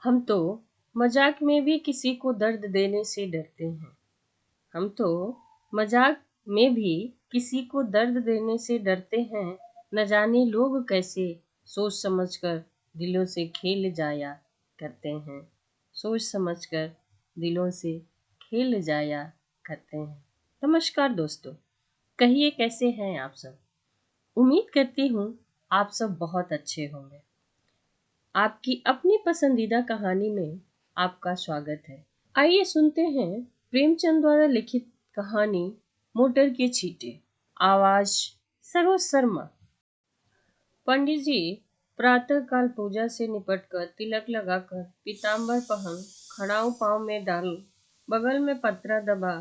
हम तो मजाक में भी किसी को दर्द देने से डरते हैं। हम तो मजाक में भी किसी को दर्द देने से डरते हैं। न जाने लोग कैसे सोच समझकर दिलों से खेल जाया करते हैं। सोच समझकर दिलों से खेल जाया करते हैं। नमस्कार दोस्तों, कहिए कैसे हैं आप सब। उम्मीद करती हूँ आप सब बहुत अच्छे होंगे। आपकी अपनी पसंदीदा कहानी में आपका स्वागत है। आइए सुनते हैं प्रेमचंद द्वारा लिखित कहानी मोटर के छींटे। आवाज सरोज शर्मा। पंडित जी प्रातःकाल पूजा से निपटकर तिलक लगाकर पीताम्बर पहन खड़ाऊ पांव में डाल बगल में पत्रा दबा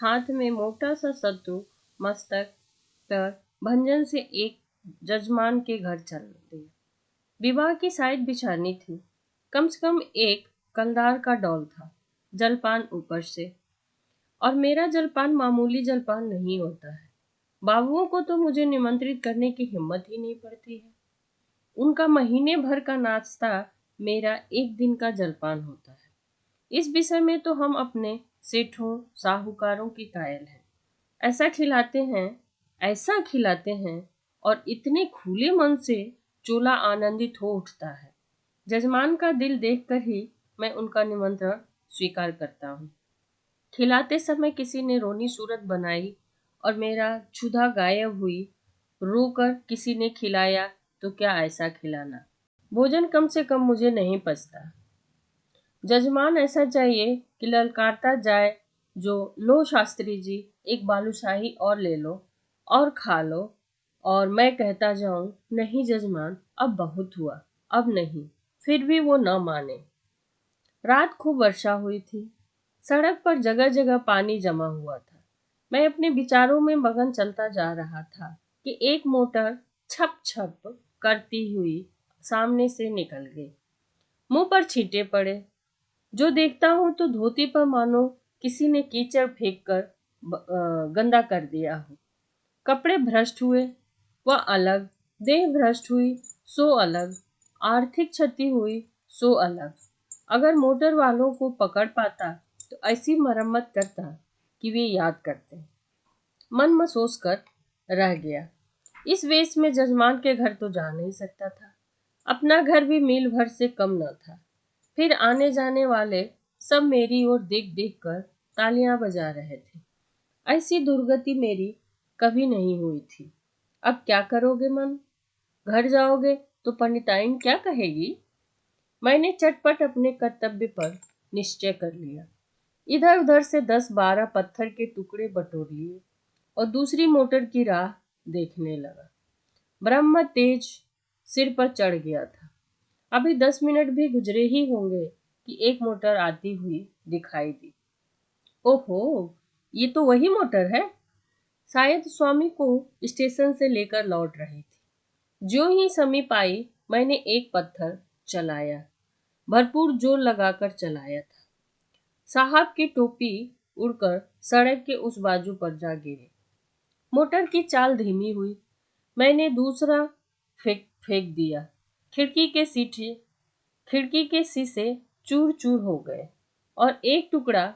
हाथ में मोटा सा सत्तू मस्तक पर भंजन से एक जजमान के घर चल दिया। विवाह की साइट बिछानी थी। कम से कम एक कंधार का डॉल था। जलपान ऊपर से। और मेरा जलपान मामूली जलपान नहीं होता है। बाबुओं को तो मुझे निमंत्रित करने की हिम्मत ही नहीं पड़ती है। उनका महीने भर का नाश्ता मेरा एक दिन का जलपान होता है। इस विषय में तो हम अपने सेठों साहूकारों की कायल हैं। ऐसा खिलाते हैं, ऐसा खिलाते हैं और इतने खुले मन से चोला आनंदित हो उठता है। जजमान का दिल देखकर ही मैं उनका निमंत्रण स्वीकार करता हूँ। खिलाते समय किसी ने रोनी सूरत बनाई और मेरा क्षुधा गायब हुई। रोकर किसी ने खिलाया तो क्या ऐसा खिलाना। भोजन कम से कम मुझे नहीं पचता। जजमान ऐसा चाहिए कि ललकारता जाए जो लो शास्त्री जी एक बालूशाही और ले लो और खा लो। और मैं कहता जाऊं नहीं जजमान अब बहुत हुआ, अब नहीं। फिर भी वो न माने। रात खूब वर्षा हुई थी। सड़क पर जगह जगह पानी जमा हुआ था। मैं अपने विचारों में मगन चलता जा रहा था कि एक मोटर छप छप करती हुई सामने से निकल गई। मुंह पर छींटे पड़े। जो देखता हूं तो धोती पर मानो किसी ने कीचड़ फेंक कर गंदा कर दिया हो। कपड़े भ्रष्ट हुए वह अलग, देह भ्रष्ट हुई सो अलग, आर्थिक क्षति हुई सो अलग। अगर मोटर वालों को पकड़ पाता तो ऐसी मरम्मत करता कि वे याद करते। मन महसूस कर रह गया। इस वेश में जजमान के घर तो जा नहीं सकता था। अपना घर भी मील भर से कम न था। फिर आने जाने वाले सब मेरी ओर देख देख कर तालियां बजा रहे थे। ऐसी दुर्गति मेरी कभी नहीं हुई थी। अब क्या करोगे मन? घर जाओगे तो पंडिताइन क्या कहेगी? मैंने चटपट अपने कर्तव्य पर निश्चय कर लिया। इधर उधर से 10-12 पत्थर के टुकड़े बटोर लिए और दूसरी मोटर की राह देखने लगा। ब्रह्म तेज सिर पर चढ़ गया था। अभी 10 मिनट भी गुजरे ही होंगे कि एक मोटर आती हुई दिखाई दी। ओहो, ये तो वही मोटर है। शायद स्वामी को स्टेशन से लेकर लौट रही थी। जो ही समीप आई मैंने एक पत्थर चलाया। भरपूर जोर लगाकर चलाया था। साहब की टोपी उड़कर सड़क के उस बाजू पर जा गिरी। मोटर की चाल धीमी हुई। मैंने दूसरा फेंक दिया। खिड़की के शीशे चूर चूर हो गए और एक टुकड़ा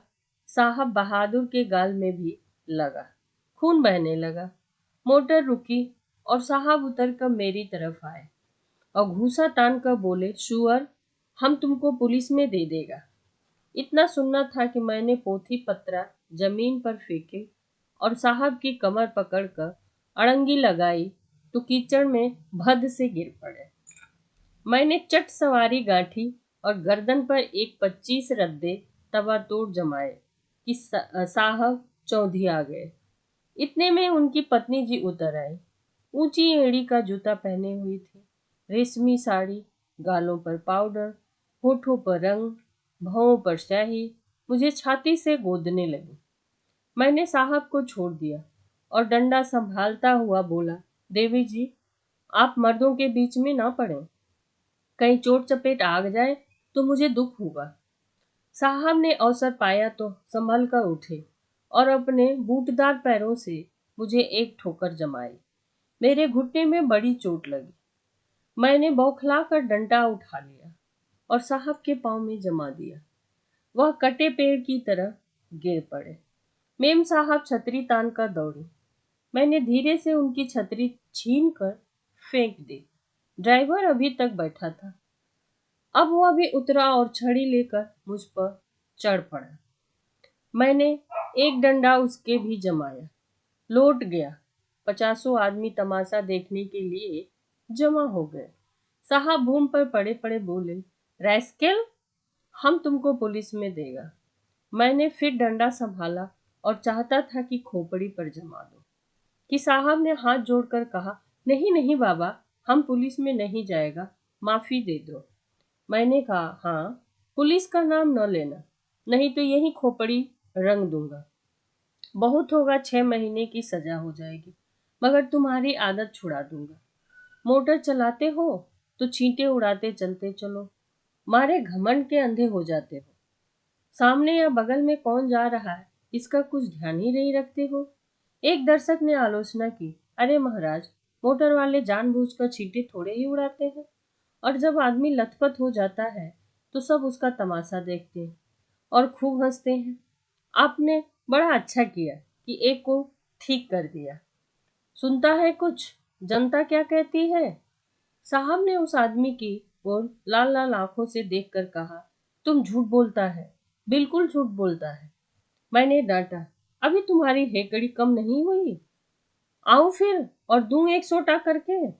साहब बहादुर के गाल में भी लगा। खून बहने लगा। मोटर रुकी और साहब उतर कर मेरी तरफ आए और घूंसा तान कर बोले, सुअर, हम तुमको पुलिस में दे देगा। इतना सुनना था कि मैंने पोथी पत्रा जमीन पर फेंके और साहब की कमर पकड़कर अड़ंगी लगाई तो कीचड़ में भद्द से गिर पड़े। मैंने चट सवारी गांठी और गर्दन पर एक 25 रद्दे तवा तोड़ जमाए कि साहब चौंधी आ गए। इतने में उनकी पत्नी जी उतर आई। ऊंची एड़ी का जूता पहने हुई थी, रेशमी साड़ी, गालों पर पाउडर, होठों पर रंग, भौं पर स्याही, मुझे छाती से गोदने लगी। मैंने साहब को छोड़ दिया और डंडा संभालता हुआ बोला, देवी जी, आप मर्दों के बीच में ना पड़े। कहीं चोट चपेट आ जाए तो मुझे दुख होगा। साहब ने अवसर पाया तो संभल कर उठे और अपने बूटदार पैरों से मुझे एक ठोकर जमाई। मेरे घुटने में बड़ी चोट लगी। मैंने बौखला कर डंडा उठा लिया। और साहब के पांव में जमा दिया। वह कटे पेड़ की तरह गिर पड़े। मेम साहब छतरी तान कर दौड़ी। मैंने धीरे से उनकी छतरी छीन कर फेंक दी। ड्राइवर अभी तक बैठा था। अब वह भी उतरा और छड़ी लेकर मुझ पर चढ़ पड़ा। मैंने एक डंडा उसके भी जमाया। लौट गया। 50 आदमी तमाशा देखने के लिए जमा हो गए। साहब भूम पर पड़े पड़े बोले, रैस्केल, हम तुमको पुलिस में देगा। मैंने फिर डंडा संभाला और चाहता था कि खोपड़ी पर जमा दो कि साहब ने हाथ जोड़कर कहा, नहीं नहीं बाबा, हम पुलिस में नहीं जाएगा, माफी दे दो। मैंने कहा, हाँ, पुलिस का नाम न लेना, नहीं तो यही खोपड़ी रंग दूंगा। बहुत होगा 6 महीने की सजा हो जाएगी, मगर तुम्हारी आदत छुड़ा दूंगा। मोटर चलाते हो तो छींटे उड़ाते चलते चलो, मारे घमंड के अंधे हो जाते हो। सामने या बगल में कौन जा रहा है इसका कुछ ध्यान ही नहीं रखते हो। एक दर्शक ने आलोचना की, अरे महाराज, मोटर वाले जानबूझकर छींटे थोड़े ही उड़ाते हैं, और जब आदमी लथपथ हो जाता है तो सब उसका तमाशा देखते हैं और खूब हंसते हैं। आपने बड़ा अच्छा किया कि एक को ठीक कर दिया। सुनता है कुछ, जनता क्या कहती है? साहब ने उस आदमी की ओर लाल लाल आंखों से देखकर कहा, तुम झूठ बोलता है, बिल्कुल झूठ बोलता है। मैंने डांटा, अभी तुम्हारी हेकड़ी कम नहीं हुई? आऊं फिर और दूं एक सोटा करके?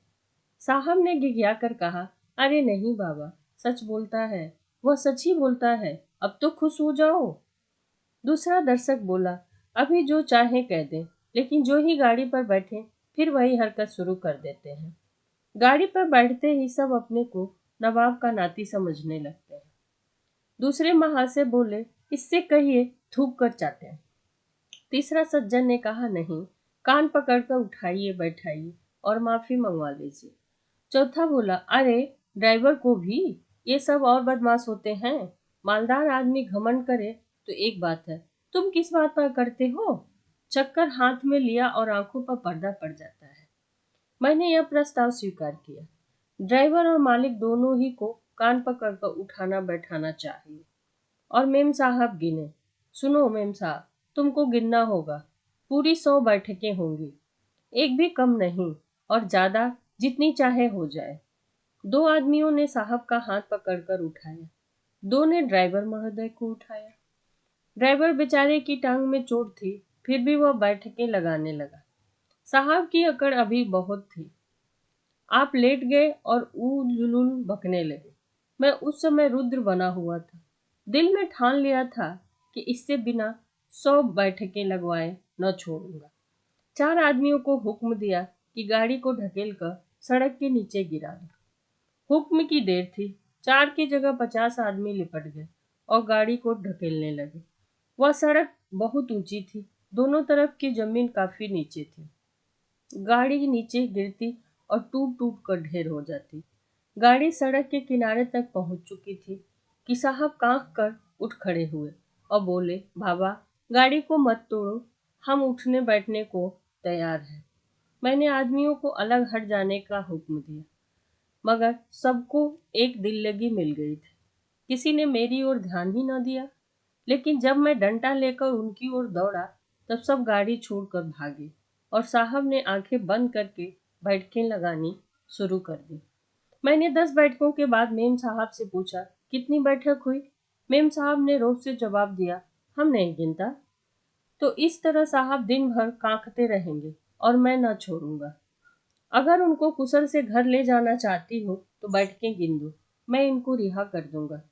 साहब ने गिघिया कर कहा, अरे नहीं बाबा, सच बोलता है, वह सच ही बोलता है, अब तो खुश हो जाओ। दूसरा दर्शक बोला, अभी जो चाहे कह दें, लेकिन जो ही गाड़ी पर बैठे फिर वही हरकत शुरू कर देते हैं। गाड़ी पर बैठते ही सब अपने को नवाब का नाती समझने लगते हैं। दूसरे महाशय बोले, इससे कहिए थूक कर चाटे। तीसरा सज्जन ने कहा, नहीं, कान पकड़कर उठाइए बैठाइए और माफी मंगवा लीजिए। चौथा बोला, अरे ड्राइवर को भी, ये सब और बदमाश होते हैं। मालदार आदमी घमंड करे तो एक बात है, तुम किस बात पर करते हो? चक्कर हाथ में लिया और आंखों पर पर्दा पड़ जाता है। मैंने यह प्रस्ताव स्वीकार किया। ड्राइवर और मालिक दोनों ही को कान पकड़कर उठाना बैठाना चाहिए। और मेम साहब गिने। सुनो मेम साहब, तुमको गिनना होगा। पूरी 100 बैठकें होंगी, एक भी कम नहीं, और ज्यादा जितनी चाहे हो जाए। 2 आदमियों ने साहब का हाथ पकड़कर उठाया, 2 ने ड्राइवर महोदय को उठाया। ड्राइवर बेचारे की टांग में चोट थी, फिर भी वह बैठकें लगाने लगा। साहब की अकड़ अभी बहुत थी। आप लेट गए और जुलूल बकने लगे। मैं उस समय रुद्र बना हुआ था। दिल में ठान लिया था कि इससे बिना 100 बैठकें लगवाए न छोड़ूंगा। 4 आदमियों को हुक्म दिया कि गाड़ी को ढकेल कर सड़क के नीचे गिरा दो। हुक्म की देर थी। 4 की जगह 50 आदमी लिपट गए और गाड़ी को ढकेलने लगे। वह सड़क बहुत ऊंची थी, दोनों तरफ की जमीन काफी नीचे थी। गाड़ी नीचे गिरती और टूट टूट कर ढेर हो जाती। गाड़ी सड़क के किनारे तक पहुंच चुकी थी कि साहब कांख कर उठ खड़े हुए और बोले, बाबा, गाड़ी को मत तोड़ो, हम उठने बैठने को तैयार हैं। मैंने आदमियों को अलग हट जाने का हुक्म दिया, मगर सबको एक दिल लगी मिल गई थी। किसी ने मेरी ओर ध्यान ही न दिया। लेकिन जब मैं डंडा लेकर उनकी ओर दौड़ा तब सब गाड़ी छोड़कर भागे और साहब ने आंखें बंद करके बैठकें लगानी शुरू कर दी। मैंने 10 बैठकों के बाद मेम साहब से पूछा, कितनी बैठक हुई? मेम साहब ने रोब से जवाब दिया, हम नहीं गिनता। तो इस तरह साहब दिन भर कांखते रहेंगे और मैं न छोड़ूंगा। अगर उनको कुशल से घर ले जाना चाहती हो तो बैठकें गिन दो, मैं इनको रिहा कर दूंगा।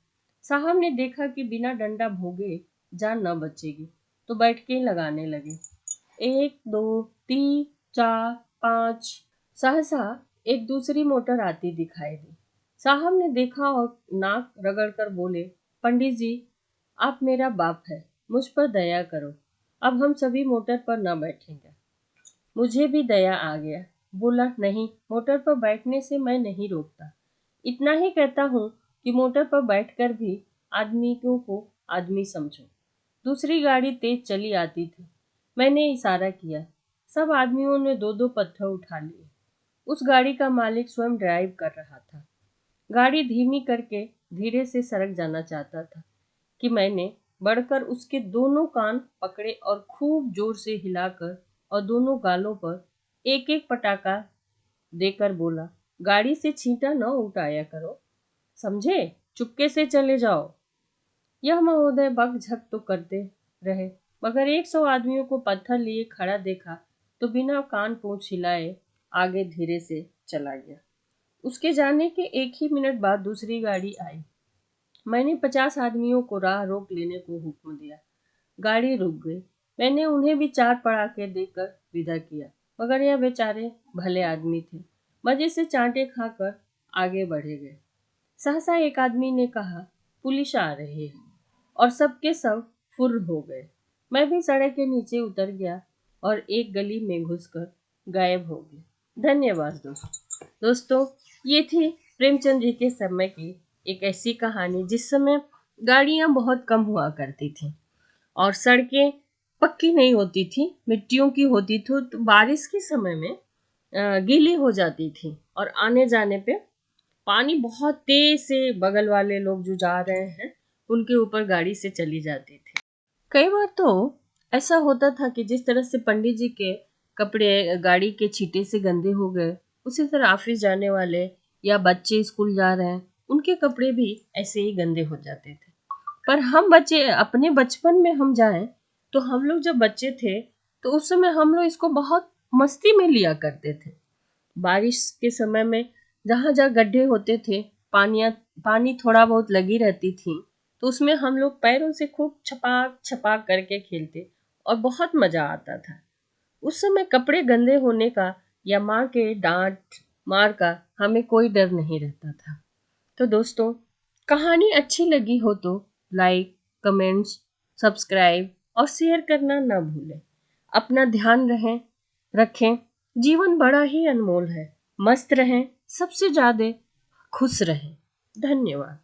साहब ने देखा कि बिना डंडा भोगे जान न बचेगी, तो बैठकें लगाने लगे। 1, 2, 3, 4, 5। सहसा एक दूसरी मोटर आती दिखाई दी। साहब ने देखा और नाक रगड़कर बोले, पंडित जी, आप मेरा बाप है, मुझ पर दया करो, अब हम सभी मोटर पर न बैठेंगे। मुझे भी दया आ गया। बोला, नहीं, मोटर पर बैठने से मैं नहीं रोकता। इतना ही कहता हूँ कि मोटर पर बैठकर भी आदमियों को आदमी समझो। दूसरी गाड़ी तेज चली आती थी। मैंने इशारा किया। सब आदमियों ने 2-2 पत्थर उठा लिए। उस गाड़ी का मालिक स्वयं ड्राइव कर रहा था। गाड़ी धीमी करके धीरे से सड़क जाना चाहता था कि मैंने बढ़कर उसके दोनों कान पकड़े और खूब जोर से हिलाकर और दोनों गालों पर एक एक पटाखा देकर बोला, गाड़ी से छींटा न उठाया करो, समझे, चुपके से चले जाओ। यह महोदय बकझक तो करते रहे, मगर 100 आदमियों को पत्थर लिए खड़ा देखा तो बिना कान पूंछ हिलाए आगे धीरे से चला गया। उसके जाने के 1 ही मिनट बाद दूसरी गाड़ी आई। मैंने 50 आदमियों को राह रोक लेने को हुक्म दिया। गाड़ी रुक गई। मैंने उन्हें भी 4 पड़ाके देकर विदा किया, मगर यह बेचारे भले आदमी थे, मजे से चांटे खाकर आगे बढ़े गए। सहसा एक आदमी ने कहा, पुलिस आ रही है, और सबके सब फुर्र हो गए। मैं भी सड़क के नीचे उतर गया और एक गली में घुसकर गायब हो गया। धन्यवाद दोस्तों, ये थी प्रेमचंद जी के समय की एक ऐसी कहानी जिस समय गाड़ियां बहुत कम हुआ करती थी और सड़कें पक्की नहीं होती थी, मिट्टियों की होती थी, तो बारिश के समय में गीली हो जाती थी और आने जाने पे पानी बहुत तेज से बगल वाले लोग जो जा रहे हैं उनके ऊपर गाड़ी से चली जाती थी। कई बार तो ऐसा होता था कि जिस तरह से पंडित जी के कपड़े गाड़ी के छींटे से गंदे हो गए, उसी तरह ऑफिस जाने वाले या बच्चे स्कूल जा रहे हैं उनके कपड़े भी ऐसे ही गंदे हो जाते थे। पर हम बच्चे अपने बचपन में हम जाएं तो हम लोग जब बच्चे थे तो उस समय हम लोग इसको बहुत मस्ती में लिया करते थे। बारिश के समय में जहाँ जहाँ गड्ढे होते थे, पानी थोड़ा बहुत लगी रहती थी, तो उसमें हम लोग पैरों से खूब छपाक छपाक करके खेलते और बहुत मजा आता था। उस समय कपड़े गंदे होने का या माँ के डांट मार का हमें कोई डर नहीं रहता था। तो दोस्तों, कहानी अच्छी लगी हो तो लाइक, कमेंट्स, सब्सक्राइब और शेयर करना ना भूलें। अपना ध्यान रखें। जीवन बड़ा ही अनमोल है। मस्त रहें, सबसे ज्यादा खुश रहें। धन्यवाद।